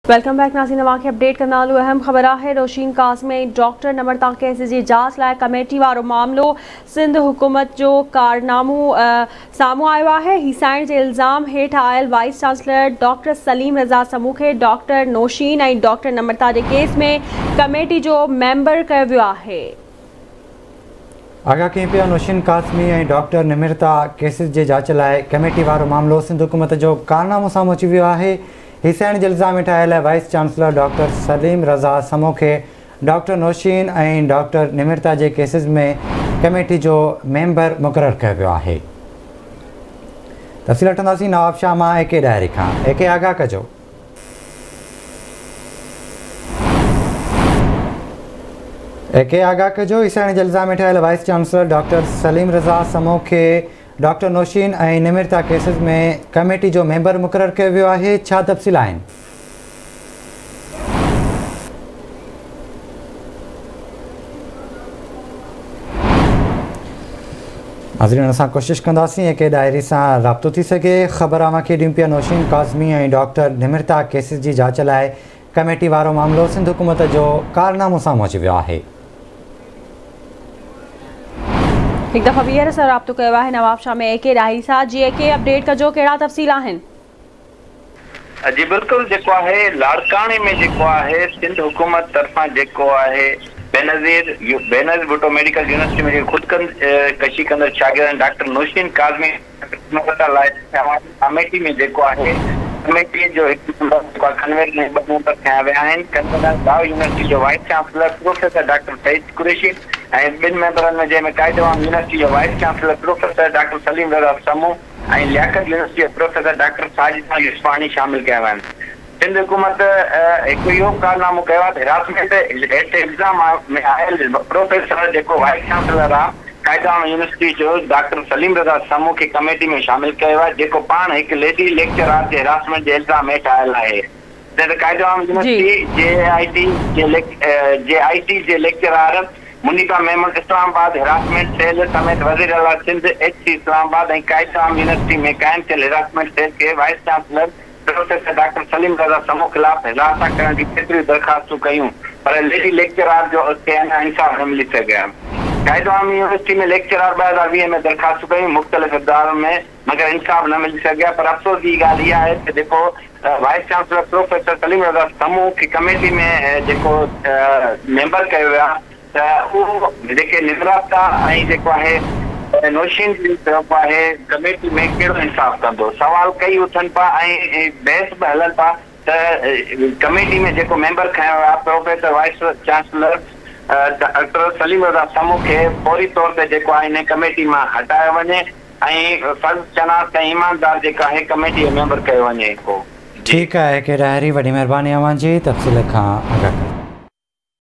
Welcome back नाज़रीन। तव्हांखे update कंदा हलूं। अहम ख़बर है रोशीन काज़मी डॉक्टर नम्रता केस जी जांच लाइ कमेटी वारो मामलो सिंध हुकूमत जो कारनामो साम्हूं आयो है। हिसाइण जे इल्ज़ाम हेठि आयल wise chancellor doctor Salim Raza Samoo खे डॉक्टर नौशीन ऐं डॉक्टर नम्रता जे केस में कमेटी जो मेंबर कयो वियो आहे। आगाह कई पिया नौशीन काज़मी ऐं डॉक्टर नम्रता केसिस जे जांच लाइ कमेटी वारो मामलो सिंध हुकूमत जो कारनामो साम्हूं अची वियो आहे। हिसाइण जे इल्ज़ाम हेठि आयल wise chancellor doctor Salim Raza Samoo खे डॉक्टर नौशीन ऐं डॉक्टर नम्रता जे केसिस में कमेटी जो मेंबर मुक़ररु कयो वियो आहे। तफ़सील वठंदासीं नवाब शाह मां AK डायरी खां। AK आगाह कजो। AK आगाह कजो। हिसाइण जे इल्ज़ाम हेठि आयल wise chancellor doctor Salim Raza Samoo खे डॉक्टर नौशीन ऐं नम्रता केसिस में कमेटी जो मेंबर मुक़ररु कयो वियो आहे। छा तफ़सील आहिनि? नाज़रीन, असां कोशिशि कंदासीं AK डायरी सां राब्तो थी सघे। ख़बर आहे ॾियूं पिया नौशीन काज़मी ऐं डॉक्टर नम्रता केसिस जी जांच लाइ कमेटी वारो मामलो सिंध हुकूमत जो कारनामो साम्हूं अची वियो आहे। एक दफ़ा ॿीहर सां राब्तो कयो आहे नवाब शाह में AK डायरी सां। जी AK अपडेट कजो, कहिड़ा तफ़सील आहिनि? जी बिल्कुलु, जेको आहे लाड़काणे में जेको आहे सिंध हुकूमत तरफ़ां जेको आहे बेनज़ीर भुट्टो मेडिकल यूनिवर्सिटी में ख़ुदकशी कंदड़ शागिर्द डॉक्टर नौशीन काज़मी लाइ कमेटी में जेको आहे कमेटी जो कन्वेयर में 2 मेंबर थिया विया आहिनि। कन्वेयर दाव यूनिवर्सिटी जो vice chancellor professor doctor Saeed Qureshi ऐं 2 मेंबरनि में जंहिंमें कायदे आम यूनिवर्सिटी जो vice chancellor professor doctor Salim Raza Samoo ऐं लियाकत यूनिवर्सिटी जो प्रोफेसर डॉक्टर साजिदा यूसुफ़ानी शामिल कया विया आहिनि। सिंध हुकूमत हिकु इहो कारनामो कयो आहे। हिरासमेंट हेठि इल्ज़ाम में आयल प्रोफेसर जेको वाइस चांसलर आहे कायदा आम यूनिवर्सिटी जो डॉक्टर सलीम रज़ा समूह खे कमेटी में शामिल कयो आहे, जेको पाण हिकु लेडी लेक्चरार जे हिरासमेंट जे इल्ज़ाम हेठि आयल आहे। कायदा आम यूनिवर्सिटी JIT जे लेक्चरार मुनीबा मेमन इस्लामाबाद हिरासमेंट सेल समेत वज़ीर आला सिंध HC इस्लामाबाद ऐं कायदा आम यूनिवर्सिटी में क़ाइमु थियल हिरासमेंट सेल खे vice chancellor professor doctor Salim Raza Samoo ख़िलाफ़ हिरासत करण जी केतिरियूं दरख़्वास्तूं कयूं, पर लेडी लेक्चरार जो इंसाफ़ न मिली सघिया। कायदो आम यूनिवर्सिटी में लेक्चरार 2020 में दरख़्वास्तूं कयूं मुख़्तलिफ़ इदारनि में, मगर इंसाफ़ न मिली सघिया। पर अफ़सोस जी ॻाल्हि इहा आहे त जेको wise chancellor professor Salim Raza Samoo खे कमेटी में जेको मेंबर कयो वियो आहे त उहो जेके नम्रता ऐं जेको आहे नौशीन जी तरफ़ आहे कमेटी में कहिड़ो इंसाफ़ कंदो, सवाल कई उथनि पिया ऐं बहस बि हलनि पिया त कमेटी में जेको मेंबर खयो आहे professor vice chancellor doctor Salim Raza Samoo खे फौरी तौर ते जेको आहे इन कमेटी मां हटायो वञे ऐं फर्ज़ शनास ऐं ईमानदार जेका आहे कमेटी जो मेंबर कयो वञे। ठीकु आहे AK डायरी, वॾी महिरबानी अव्हां जी तफ़सील खां आगाह कयो।